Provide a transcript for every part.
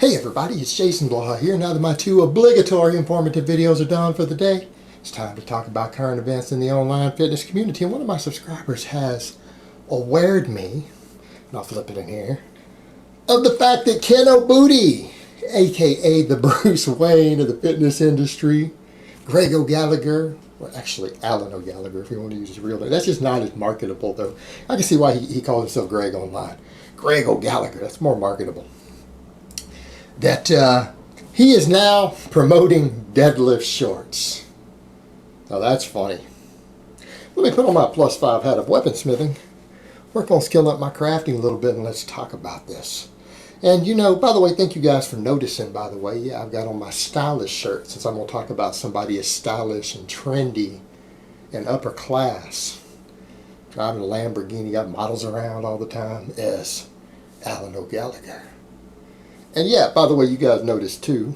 Hey everybody, it's Jason Blaha here. Now that my two obligatory informative videos are done for the day, it's time to talk about current events in the online fitness community. And one of my subscribers has awared me, and I'll flip it in here, of the fact that Kinobody, aka the Bruce Wayne of the fitness industry, Greg O'Gallagher, or actually Alan O'Gallagher if you want to use his real name. That's just not as marketable though. I can see why he calls himself Greg online. Greg O'Gallagher, that's more marketable. That he is now promoting deadlift shorts. Now that's funny. Let me put on my +5 hat of weaponsmithing, work on skilling up my crafting a little bit, and let's talk about this. And you know, by the way, thank you guys for noticing, by the way. Yeah, I've got on my stylish shirt, since I'm going to talk about somebody as stylish and trendy and upper class, driving a Lamborghini, got models around all the time, as Alan O'Gallagher. And yeah, by the way, you guys noticed too,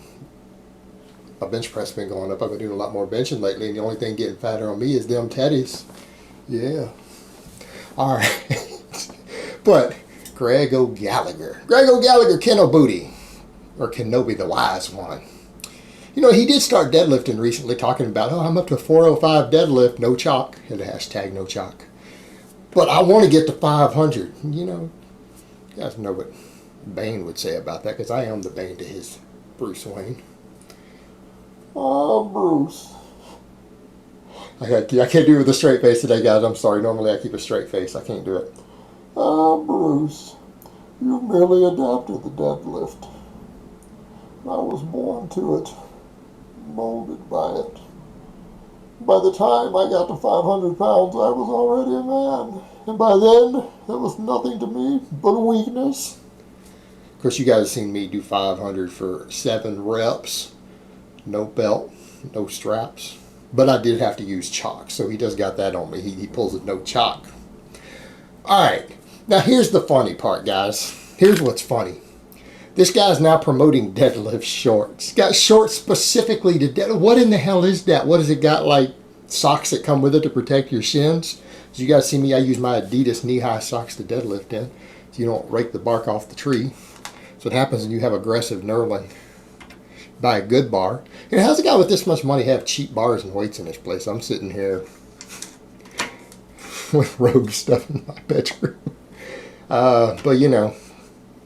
my bench press been going up. I've been doing a lot more benching lately, and the only thing getting fatter on me is them teddies. Yeah. All right. But Greg O'Gallagher, Kinobody, or Kenobi the Wise One. You know, he did start deadlifting recently, talking about, oh, I'm up to 405 deadlift, no chalk, and the hashtag no chalk. But I want to get to 500. You know, you guys know what Bane would say about that, because I am the Bane to his Bruce Wayne. Oh, Bruce. I can't do it with a straight face today, guys. I'm sorry. Normally I keep a straight face. I can't do it. Oh, Bruce. You merely adapted the deadlift. I was born to it, molded by it. By the time I got to 500 pounds, I was already a man. And by then, there was nothing to me but weakness. Of course, you guys have seen me do 500 for 7 reps. No belt, no straps. But I did have to use chalk, so he does got that on me. He pulls a no chalk. Alright, now here's the funny part, guys. Here's what's funny. This guy's now promoting deadlift shorts. Got shorts specifically to deadlift. What in the hell is that? What has it got, like socks that come with it to protect your shins? As you guys see me, I use my Adidas knee-high socks to deadlift in, so you don't rake the bark off the tree. That's what happens when you have aggressive knurling. Buy a good bar. You know, how's a guy with this much money have cheap bars and weights in this place? I'm sitting here with rogue stuff in my bedroom. But you know,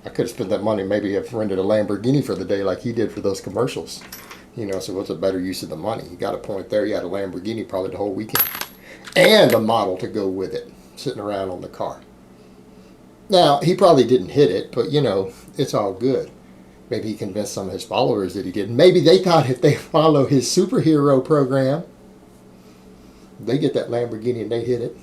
I could have spent that money, maybe have rented a Lamborghini for the day like he did for those commercials. You know, so what's a better use of the money? You got a point there. You had a Lamborghini probably the whole weekend. And a model to go with it, sitting around on the car. Now, he probably didn't hit it, but you know, it's all good. Maybe he convinced some of his followers that he did. Maybe they thought if they follow his superhero program, they get that Lamborghini and they hit it.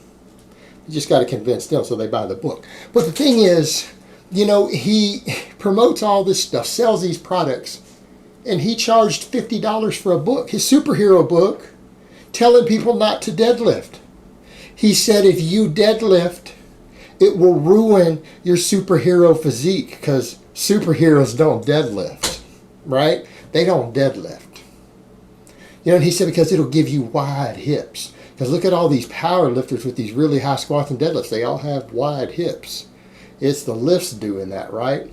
You just got to convince them so they buy the book. But the thing is, you know, he promotes all this stuff, sells these products, and he charged $50 for a book, his superhero book, telling people not to deadlift. He said if you deadlift, it will ruin your superhero physique, because superheroes don't deadlift, right? They don't deadlift. You know, and he said because it'll give you wide hips. Because look at all these power lifters with these really high squats and deadlifts. They all have wide hips. It's the lifts doing that, right?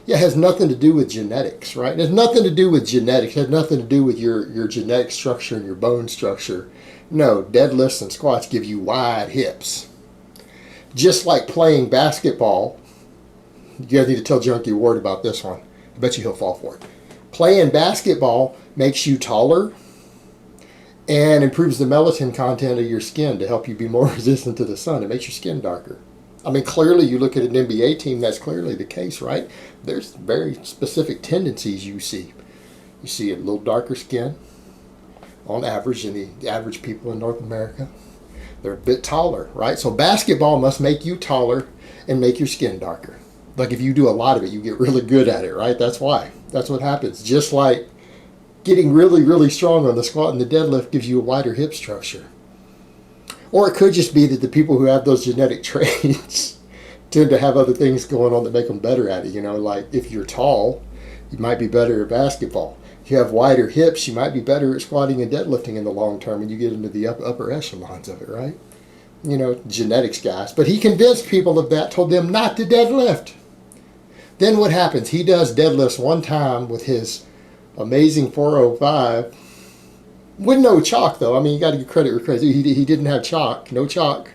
Yeah, it has nothing to do with genetics, right? It has nothing to do with genetics. It has nothing to do with your genetic structure and your bone structure. No, deadlifts and squats give you wide hips. Just like playing basketball. You guys need to tell Junkie a word about this one. I bet you he'll fall for it. Playing basketball makes you taller and improves the melatonin content of your skin to help you be more resistant to the sun. It makes your skin darker. I mean, clearly you look at an NBA team, that's clearly the case, right? There's very specific tendencies you see. You see a little darker skin on average than the average people in North America. They're a bit taller, right? So basketball must make you taller and make your skin darker. Like if you do a lot of it, you get really good at it, right? That's why. That's what happens. Just like getting really, really strong on the squat and the deadlift gives you a wider hip structure. Or it could just be that the people who have those genetic traits tend to have other things going on that make them better at it. You know, like if you're tall, you might be better at basketball. If you have wider hips, you might be better at squatting and deadlifting in the long term when you get into the upper echelons of it, right? You know, genetics guys. But he convinced people of that, told them not to deadlift. Then what happens? He does deadlifts one time with his amazing 405 with no chalk, though. I mean, you got to give credit where credit. He didn't have chalk, no chalk.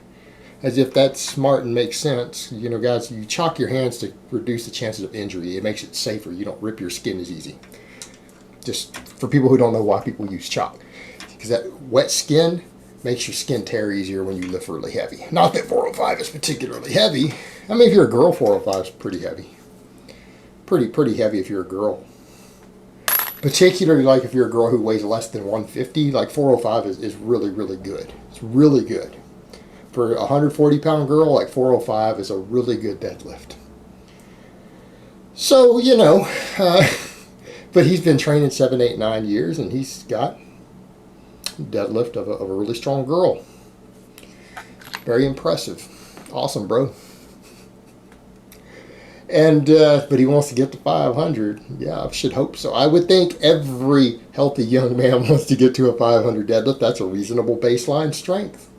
As if that's smart and makes sense. You know, guys, you chalk your hands to reduce the chances of injury. It makes it safer. You don't rip your skin as easy. Just for people who don't know why people use chalk. Because that wet skin makes your skin tear easier when you lift really heavy. Not that 405 is particularly heavy. I mean, if you're a girl, 405 is pretty heavy. Pretty heavy if you're a girl. Particularly like if you're a girl who weighs less than 150, like 405 is really, really good. It's really good. For a 140-pound girl, like 405 is a really good deadlift. So, you know, but he's been training 7, 8, 9 years, and he's got deadlift of a really strong girl. Very impressive. Awesome, bro. And but he wants to get to 500. Yeah, I should hope so. I would think every healthy young man wants to get to a 500 deadlift. That's a reasonable baseline strength.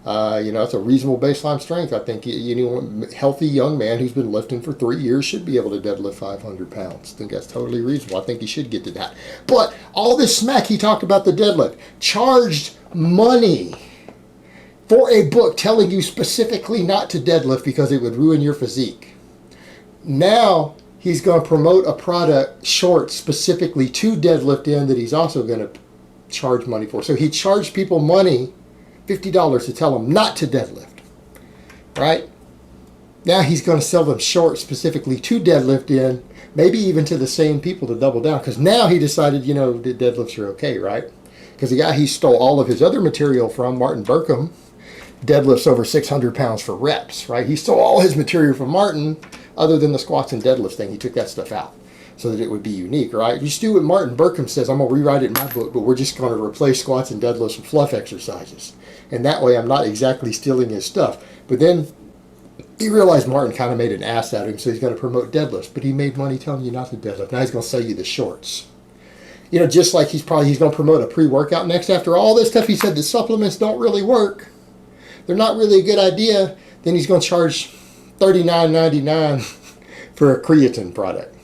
You know, it's a reasonable baseline strength. I think you know, a healthy young man who's been lifting for 3 years should be able to deadlift 500 pounds. I think that's totally reasonable. I think he should get to that. But all this smack he talked about the deadlift, charged money for a book telling you specifically not to deadlift because it would ruin your physique. Now he's going to promote a product, shorts, specifically to deadlift in that he's also going to charge money for. So he charged people money, $50 to tell them not to deadlift, right? Now he's going to sell them shorts specifically to deadlift in, maybe even to the same people to double down, because now he decided, you know, that deadlifts are okay, right? Because the guy he stole all of his other material from, Martin Burkham, deadlifts over 600 pounds for reps, right? He stole all his material from Martin, other than the squats and deadlifts thing. He took that stuff out so that it would be unique, right? You do what Martin Burkham says. I'm going to rewrite it in my book, but we're just going to replace squats and deadlifts with fluff exercises. And that way I'm not exactly stealing his stuff. But then he realized Martin kind of made an ass out of him, so he's going to promote deadlifts. But he made money telling you not to deadlift. Now he's going to sell you the shorts. You know, just like he's going to promote a pre-workout next. After all this stuff, he said the supplements don't really work. They're not really a good idea. Then he's going to charge $39.99 for a creatine product.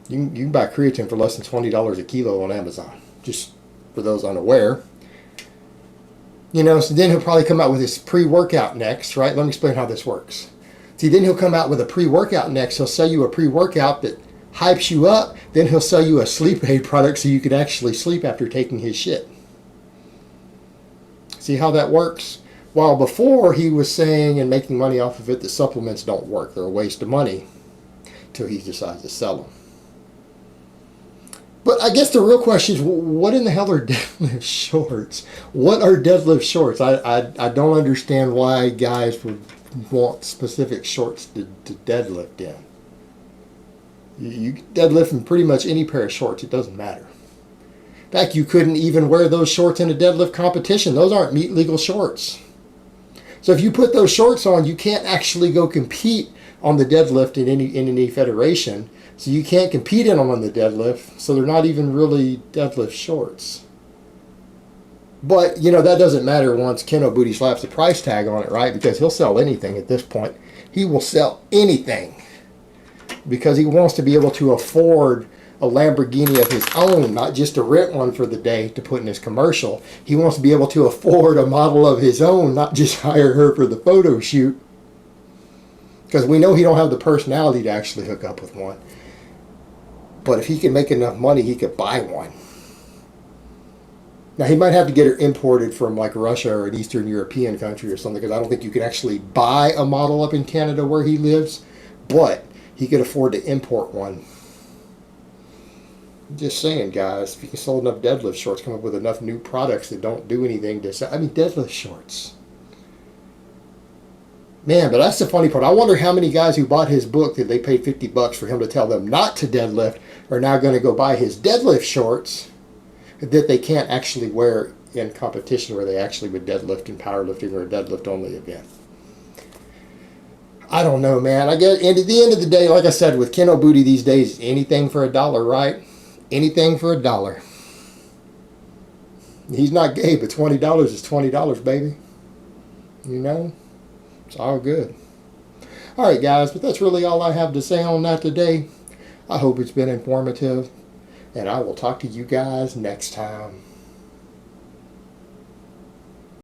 You can buy creatine for less than $20 a kilo on Amazon, just for those unaware. You know, so then he'll probably come out with his pre-workout next, right? Let me explain how this works. See, then he'll come out with a pre-workout next. He'll sell you a pre-workout that hypes you up. Then he'll sell you a sleep aid product so you could actually sleep after taking his shit. See how that works? While before he was saying and making money off of it that supplements don't work. They're a waste of money until he decides to sell them. But I guess the real question is, what in the hell are deadlift shorts? What are deadlift shorts? I don't understand why guys would want specific shorts to deadlift in. You can deadlift in pretty much any pair of shorts. It doesn't matter. In fact, you couldn't even wear those shorts in a deadlift competition. Those aren't meet legal shorts. So if you put those shorts on, you can't actually go compete on the deadlift in any federation. So you can't compete in them on the deadlift. So they're not even really deadlift shorts. But, you know, that doesn't matter once Kinobody slaps a price tag on it, right? Because he'll sell anything at this point. He will sell anything. Because he wants to be able to afford a Lamborghini of his own, not just to rent one for the day to put in his commercial. He wants to be able to afford a model of his own, not just hire her for the photo shoot. Because we know he don't have the personality to actually hook up with one. But if he can make enough money, he could buy one. Now, he might have to get her imported from like Russia or an Eastern European country or something, because I don't think you could actually buy a model up in Canada where he lives. But he could afford to import one. Just saying, guys, if you can sell enough deadlift shorts, come up with enough new products that don't do anything to sell. I mean, deadlift shorts. Man, but that's the funny part. I wonder how many guys who bought his book that they paid $50 for him to tell them not to deadlift are now going to go buy his deadlift shorts that they can't actually wear in competition where they actually would deadlift in powerlifting or a deadlift only event. I don't know, man. I guess, and at the end of the day, like I said, with Kinobody these days, anything for $1, right? Anything for $1. He's not gay, but $20 is $20, baby. You know? It's all good. All right, guys, but that's really all I have to say on that today. I hope it's been informative, and I will talk to you guys next time.